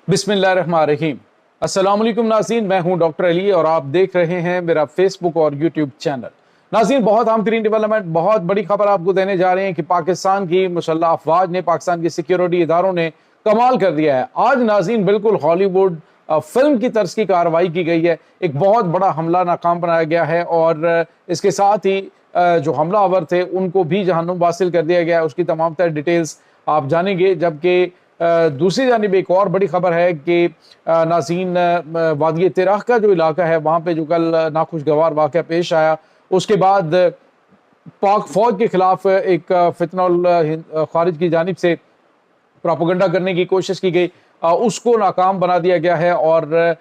बिस्मिल्लाहिर्रहमानिर्रहीम। अस्सलाम वालेकुम नाज़रीन, मैं हूं डॉक्टर अली और आप देख रहे हैं मेरा फेसबुक और यूट्यूब चैनल। नाज़रीन, बहुत अहम तरीन डेवलपमेंट, बहुत बड़ी खबर आपको देने जा रहे हैं कि पाकिस्तान की मुसल्लह अफवाज ने, पाकिस्तान के सिक्योरिटी इदारों ने कमाल कर दिया है। आज नाज़रीन बिल्कुल हॉलीवुड फिल्म की तर्ज की कार्रवाई की गई है। एक बहुत बड़ा हमला नाकाम बनाया गया है और इसके साथ ही जो हमलावर थे उनको भी जहन्नुम वासिल कर दिया गया है। उसकी तमाम तर डिटेल्स आप जानेंगे। जबकि दूसरी जानिब एक और बड़ी खबर है कि नाज़रीन वादी तिराह का जो इलाका है वहाँ पे जो कल नाखुशगवार वाक़या पेश आया, उसके बाद पाक फौज के खिलाफ एक फितनल खारिज की जानिब से प्रोपेगेंडा करने की कोशिश की गई, उसको नाकाम बना दिया गया है। और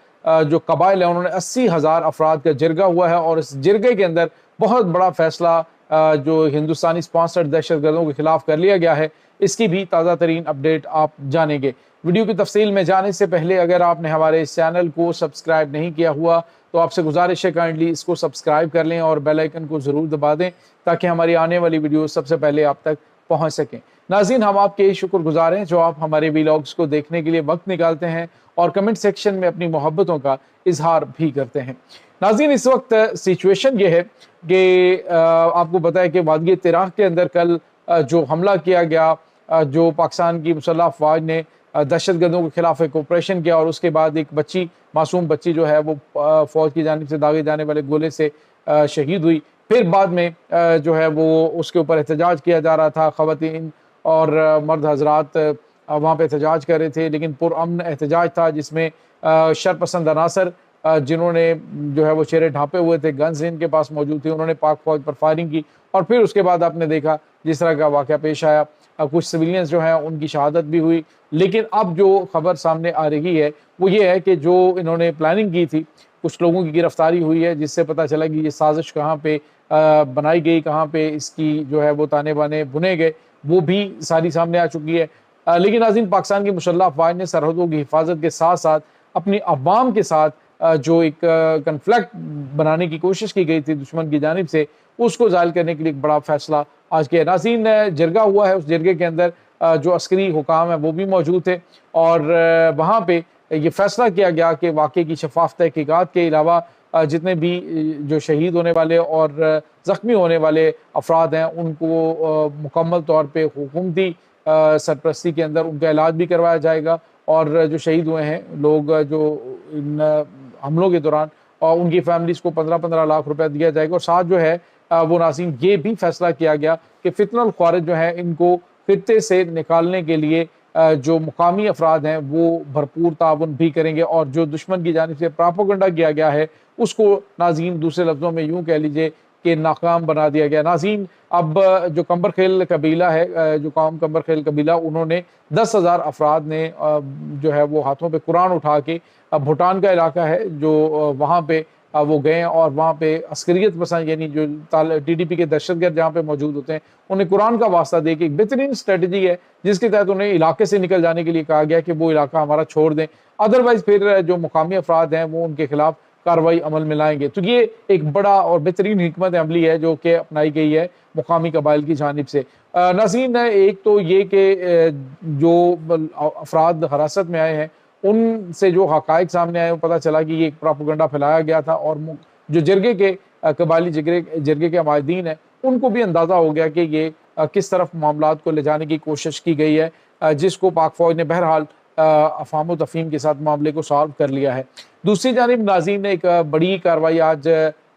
जो कबाइल है उन्होंने 80,000 अफराद का जिरगा हुआ है और इस जिरगे के अंदर बहुत बड़ा फैसला जो हिंदुस्तानी स्पॉन्सर्ड दहशतगर्दों के खिलाफ कर लिया गया है। इसकी भी ताज़ा तरीन अपडेट आप जानेंगे। वीडियो की तफसील में जाने से पहले अगर आपने हमारे इस चैनल को सब्सक्राइब नहीं किया हुआ तो आपसे गुजारिश है काइंडली इसको सब्सक्राइब कर लें और बेल आइकन को ज़रूर दबा दें ताकि हमारी आने वाली वीडियो सबसे पहले आप तक पहुंच सकें। नाज़रीन, हम आपके शुक्रगुजार हैं जो आप हमारे वीलॉग्स को देखने के लिए वक्त निकालते हैं और कमेंट सेक्शन में अपनी मोहब्बतों का इजहार भी करते हैं। नाज़रीन, इस वक्त सिचुएशन ये है कि आपको पता है कि वादी तिराह के अंदर कल जो हमला किया गया, जो पाकिस्तान की मुसल्लह अफवाज ने दहशतगर्दों के खिलाफ एक ऑपरेशन किया और उसके बाद एक बच्ची, मासूम बच्ची जो है वो फौज की जानिब से दागे जाने वाले गोले से शहीद हुई। फिर बाद में जो है वो उसके ऊपर एहतजाज किया जा रहा था। ख़वातीन और मर्द हजरात वहाँ पे एहतजाज कर रहे थे, लेकिन पुरअमन एहतजाज था जिसमें शरपसंद अनासर जिन्होंने जो है वो चेहरे ढांपे हुए थे, गन्स इनके पास मौजूद थे, उन्होंने पाक फौज पर फायरिंग की और फिर उसके बाद आपने देखा जिस तरह का वाक़या पेश आया। कुछ सिविलियंस जो हैं उनकी शहादत भी हुई। लेकिन अब जो खबर सामने आ रही है वो ये है कि जो इन्होंने प्लानिंग की थी, कुछ लोगों की गिरफ्तारी हुई है जिससे पता चला कि ये साजिश कहाँ पे बनाई गई, कहाँ पे इसकी जो है वो ताने बाने बुने गए, वो भी सारी सामने आ चुकी है। लेकिन नाज़रीन, पाकिस्तान की मुसल्लह अफवाज ने सरहदों की हिफाजत के साथ साथ अपनी अवाम के साथ जो एक कन्फ्लिक्ट बनाने की कोशिश की गई थी दुश्मन की जानिब से, उसको ज़ायल करने के लिए एक बड़ा फैसला आज किया। नाज़रीन, जिरगा हुआ है, उस जिरगे के अंदर जो अस्करी हुकाम है वो भी मौजूद थे और वहाँ पे ये फैसला किया गया कि वाक़े की शफाफ तहकीकात के अलावा जितने भी जो शहीद होने वाले और ज़ख्मी होने वाले अफराद हैं उनको मुकम्मल तौर पे हुकूमती सरपरस्ती के अंदर उनका इलाज भी करवाया जाएगा और जो शहीद हुए हैं लोग जो इन हमलों के दौरान और उनकी फैमिलीज़ को 15-15 लाख रुपए दिया जाएगा। और साथ जो है वो नाज़रीन ये भी फैसला किया गया कि फितनल ख्वारिज जो है इनको खित्ते से निकालने के लिए जो मुकामी अफराद हैं वो भरपूर ताउन भी करेंगे और जो दुश्मन की जानिब से प्रोपेगेंडा किया गया है उसको नाज़रीन दूसरे लफ्ज़ों में यूँ कह लीजिए कि नाकाम बना दिया गया। नाज़रीन, अब जो कंबरखेल कबीला है, जो कौम कंबरखेल कबीला, उन्होंने 10,000 अफराद ने जो है वो हाथों पे कुरान उठा के भूटान का इलाका है जो वहाँ पे वो गए और वहाँ पे अस्करियत पसंद यानी जो TTP के दहशतगर्द जहाँ पे मौजूद होते हैं उन्हें कुरान का वास्ता दे के एक बेहतरीन स्ट्रेटजी है जिसके तहत उन्हें इलाके से निकल जाने के लिए कहा गया कि वो इलाका हमारा छोड़ दें, अदरवाइज फिर जो मुकामी अफराद हैं वो उनके खिलाफ कार्रवाई अमल में लाएंगे। तो ये एक बड़ा और बेहतरीन हिकमत अमली है जो कि अपनाई गई है मुकामी कबाइल की जानिब से। नाज़रीन, एक तो ये कि जो अफराद हिरासत में आए हैं उनसे जो हक़ाइक़ सामने आए पता चला कि ये एक प्रोपेगेंडा फैलाया गया था और जो जिरगे के कबायली जिरगे के माहिदीन हैं उनको भी अंदाज़ा हो गया कि ये किस तरफ मामलात को ले जाने की कोशिश की गई है, जिसको पाक फौज ने बहरहाल अफ़ाम व तफ़हीम के साथ मामले को सॉल्व कर लिया है। दूसरी जानिब नाज़रीन ने एक बड़ी कार्रवाई आज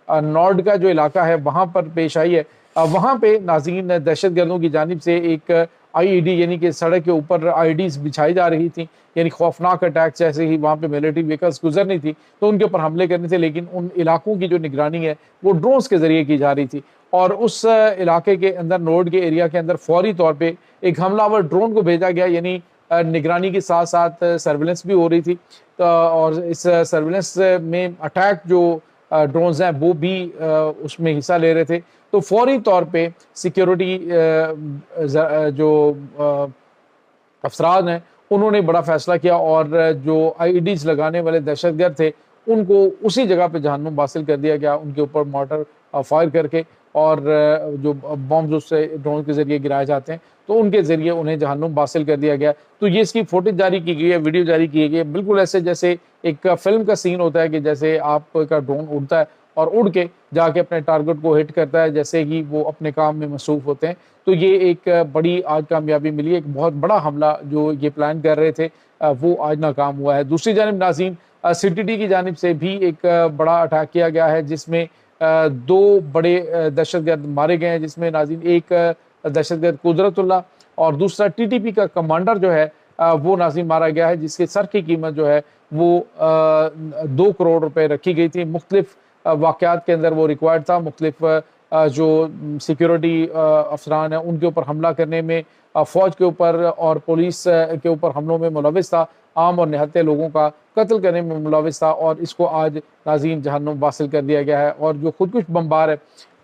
नॉर्ड का जो इलाका है वहाँ पर पेश आई है। वहाँ पे नाज़रीन दहशतगर्दों की जानिब से एक IED यानी कि सड़क के ऊपर IEDs बिछाई जा रही थी, यानी खौफनाक अटैक जैसे ही वहाँ पे मिलिट्री व्हीकल्स गुजरनी थी तो उनके ऊपर हमले करने थे, लेकिन उन इलाकों की जो निगरानी है वो ड्रोन्स के ज़रिए की जा रही थी और उस इलाके के अंदर नोड के एरिया के अंदर फौरी तौर पर एक हमलावर ड्रोन को भेजा गया, यानी निगरानी के साथ साथ सर्विलेंस भी हो रही थी। तो और इस सर्विलेंस में अटैक जो ड्रोन्स हैं वो भी उसमें हिस्सा ले रहे थे। तो फौरी तौर पे सिक्योरिटी जो अफसरान हैं उन्होंने बड़ा फैसला किया और जो IEDs लगाने वाले दहशतगर्द थे उनको उसी जगह पे जहन्नुम हासिल कर दिया गया, उनके ऊपर मॉर्टर फायर करके اور جو بمز اس سے ڈرون کے ذریعے گرائے جاتے ہیں تو ان کے ذریعے انہیں جہنم حاصل کر دیا گیا. تو یہ اس کی فوٹیج جاری کی گئی ہے, ویڈیو جاری کی گئی ہے, بالکل ایسے جیسے ایک فلم کا سین ہوتا ہے کہ جیسے آپ کا ڈرون اڑتا ہے اور اڑ کے جا کے اپنے ٹارگٹ کو ہٹ کرتا ہے جیسے ہی وہ اپنے کام میں مصروف ہوتے ہیں. تو یہ ایک بڑی آج کامیابی ملی ہے, ایک بہت بڑا حملہ جو یہ پلان کر رہے تھے وہ آج ناکام ہوا ہے. دوسری جانب ناظرین سی ٹی ٹی کی جانب سے بھی ایک بڑا اٹیک کیا گیا ہے جس میں 2 بڑے دہشت گرد مارے گئے ہیں, جس میں ناظرین ایک دہشت گرد قدرت اللہ اور دوسرا ٹی ٹی پی کا کمانڈر جو ہے وہ ناظرین مارا گیا ہے, جس کے سر کی قیمت جو ہے وہ 2 کروڑ روپے رکھی گئی تھی. مختلف واقعات کے اندر وہ ریکوائرڈ تھا, مختلف جو سیکیورٹی افسران ہیں ان کے اوپر حملہ کرنے میں, فوج کے اوپر اور پولیس کے اوپر حملوں میں ملوث تھا, عام اور نہتے لوگوں کا قتل کرنے میں ملوث تھا, اور اس کو آج ناظرین جہنم واصل کر دیا گیا ہے. اور جو خودکش بمبار ہے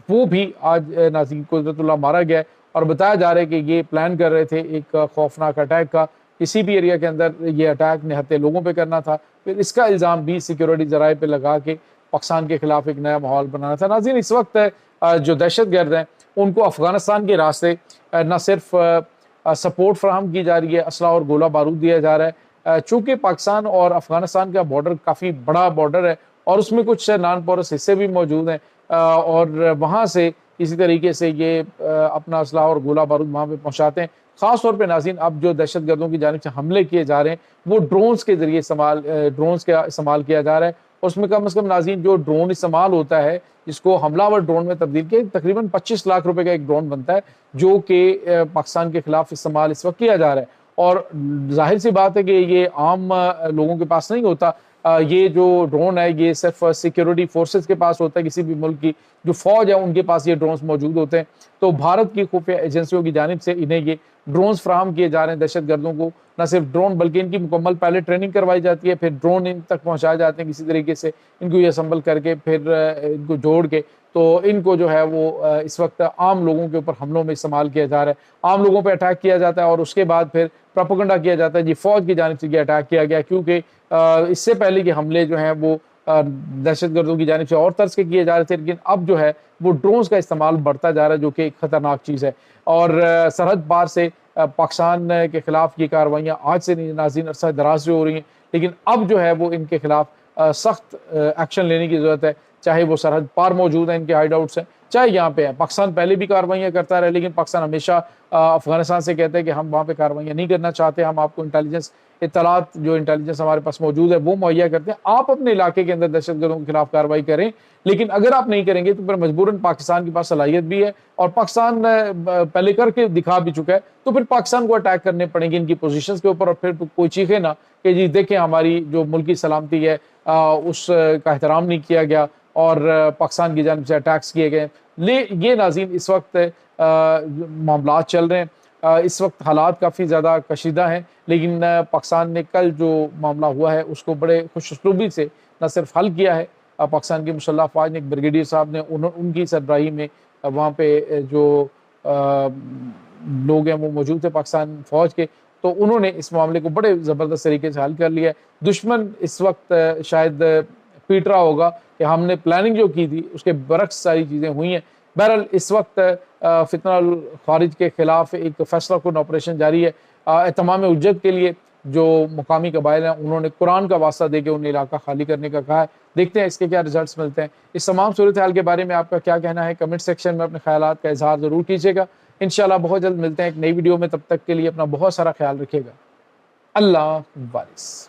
وہ بھی آج ناظرین قدرت اللہ مارا گیا ہے, اور بتایا جا رہا ہے کہ یہ پلان کر رہے تھے ایک خوفناک اٹیک کا, کسی بھی ایریا کے اندر یہ اٹیک نہتے لوگوں پہ کرنا تھا. پھر اس کا الزام بھی سیکیورٹی ذرائع پہ لگا کے پاکستان کے خلاف ایک نیا ماحول بنانا تھا. ناظرین اس وقت جو دہشت گرد ہیں ان کو افغانستان کے راستے نہ صرف سپورٹ فراہم کی جا رہی ہے, اسلحہ اور گولہ بارود دیا جا رہا ہے, چونکہ پاکستان اور افغانستان کا بارڈر کافی بڑا بارڈر ہے اور اس میں کچھ نان پورس حصے بھی موجود ہیں, اور وہاں سے اسی طریقے سے یہ اپنا اسلحہ اور گولہ بارود وہاں پہ پہنچاتے ہیں. خاص طور پہ ناظرین اب جو دہشت گردوں کی جانب سے حملے کیے جا رہے ہیں وہ ڈرونز کے ذریعے ڈرونز کا استعمال کیا جا رہا ہے. اس میں کم از کم ناظرین جو ڈرون استعمال ہوتا ہے جس کو حملہ ور ڈرون میں تبدیل کیا, تقریباً 25 لاکھ روپے کا ایک ڈرون بنتا ہے جو کہ پاکستان کے خلاف استعمال اس وقت کیا جا رہا ہے. اور ظاہر سی بات ہے کہ یہ عام لوگوں کے پاس نہیں ہوتا, یہ جو ڈرون ہے یہ صرف سیکیورٹی فورسز کے پاس ہوتا ہے, کسی بھی ملک کی جو فوج ہے ان کے پاس یہ ڈرونز موجود ہوتے ہیں. تو بھارت کی خفیہ ایجنسیوں کی جانب سے انہیں یہ ڈرونز فراہم کیے جا رہے ہیں دہشت گردوں کو, نہ صرف ڈرون بلکہ ان کی مکمل پہلے ٹریننگ کروائی جاتی ہے, پھر ڈرون ان تک پہنچائے جاتے ہیں کسی طریقے سے, ان کو یہ اسمبل کر کے پھر ان کو جوڑ کے تو ان کو جو ہے وہ اس وقت عام لوگوں کے اوپر حملوں میں استعمال کیا جا رہا ہے, عام لوگوں پہ اٹیک کیا جاتا ہے اور اس کے بعد پھر پروپیگنڈا کیا جاتا ہے جی فوج کی جانب سے یہ اٹیک کیا گیا, کیونکہ اس سے پہلے کے حملے جو ہیں وہ دہشت گردوں کی جانب سے اور طرز کے کیے جا رہے تھے, لیکن اب جو ہے وہ ڈرونز کا استعمال بڑھتا جا رہا ہے جو کہ ایک خطرناک چیز ہے. اور سرحد پار سے پاکستان کے خلاف یہ کارروائیاں آج سے نہیں ناظرین عرصہ دراز سے ہو رہی ہیں, لیکن اب جو ہے وہ ان کے خلاف سخت ایکشن لینے کی ضرورت ہے, چاہے وہ سرحد پار موجود ہیں ان کے ہائیڈ آؤٹس ہیں, چاہے یہاں پہ ہے. پاکستان پہلے بھی کارروائیاں کرتا رہا, لیکن پاکستان ہمیشہ افغانستان سے کہتا ہے کہ ہم وہاں پہ کارروائیاں نہیں کرنا چاہتے, ہم آپ کو انٹیلیجنس اطلاعات جو انٹیلیجنس ہمارے پاس موجود ہے وہ مہیا کرتے ہیں, آپ اپنے علاقے کے اندر دہشت گردوں کے خلاف کارروائی کریں, لیکن اگر آپ نہیں کریں گے تو پھر مجبوراً پاکستان کے پاس صلاحیت بھی ہے اور پاکستان پہلے کر کے دکھا بھی چکا ہے, تو پھر پاکستان کو اٹیک کرنے پڑیں گے ان کی پوزیشنز کے اوپر, اور پھر کوئی چیخے نہ کہ جی دیکھیں ہماری جو ملکی سلامتی ہے اس کا احترام نہیں کیا گیا اور پاکستان کی جانب سے اٹیکس کیے گئے. یہ ناظرین اس وقت معاملات چل رہے ہیں, اس وقت حالات کافی زیادہ کشیدہ ہیں, لیکن پاکستان نے کل جو معاملہ ہوا ہے اس کو بڑے خوش اسلوبی سے نہ صرف حل کیا ہے, پاکستان کی مسلح افواج نے ایک بریگیڈیئر صاحب نے ان کی سربراہی میں وہاں پہ جو لوگ ہیں وہ موجود تھے پاکستان فوج کے, تو انہوں نے اس معاملے کو بڑے زبردست طریقے سے حل کر لیا ہے. دشمن اس وقت شاید پیٹ رہا ہوگا کہ ہم نے پلاننگ جو کی تھی اس کے برعکس ساری چیزیں ہوئی ہیں. بہرحال اس وقت فتنہ الخارج کے خلاف ایک فیصلہ کن آپریشن جاری ہے. اہتمام حجت کے لیے جو مقامی قبائل ہیں انہوں نے قرآن کا واسطہ دے کے انہیں علاقہ خالی کرنے کا کہا ہے. دیکھتے ہیں اس کے کیا ریزلٹس ملتے ہیں. اس تمام صورتحال کے بارے میں آپ کا کیا کہنا ہے, کمنٹ سیکشن میں اپنے خیالات کا اظہار ضرور کیجیے گا. انشاءاللہ بہت جلد ملتے ہیں ایک نئی ویڈیو میں, تب تک کے لیے اپنا بہت سارا خیال رکھیے گا. اللہ حافظ.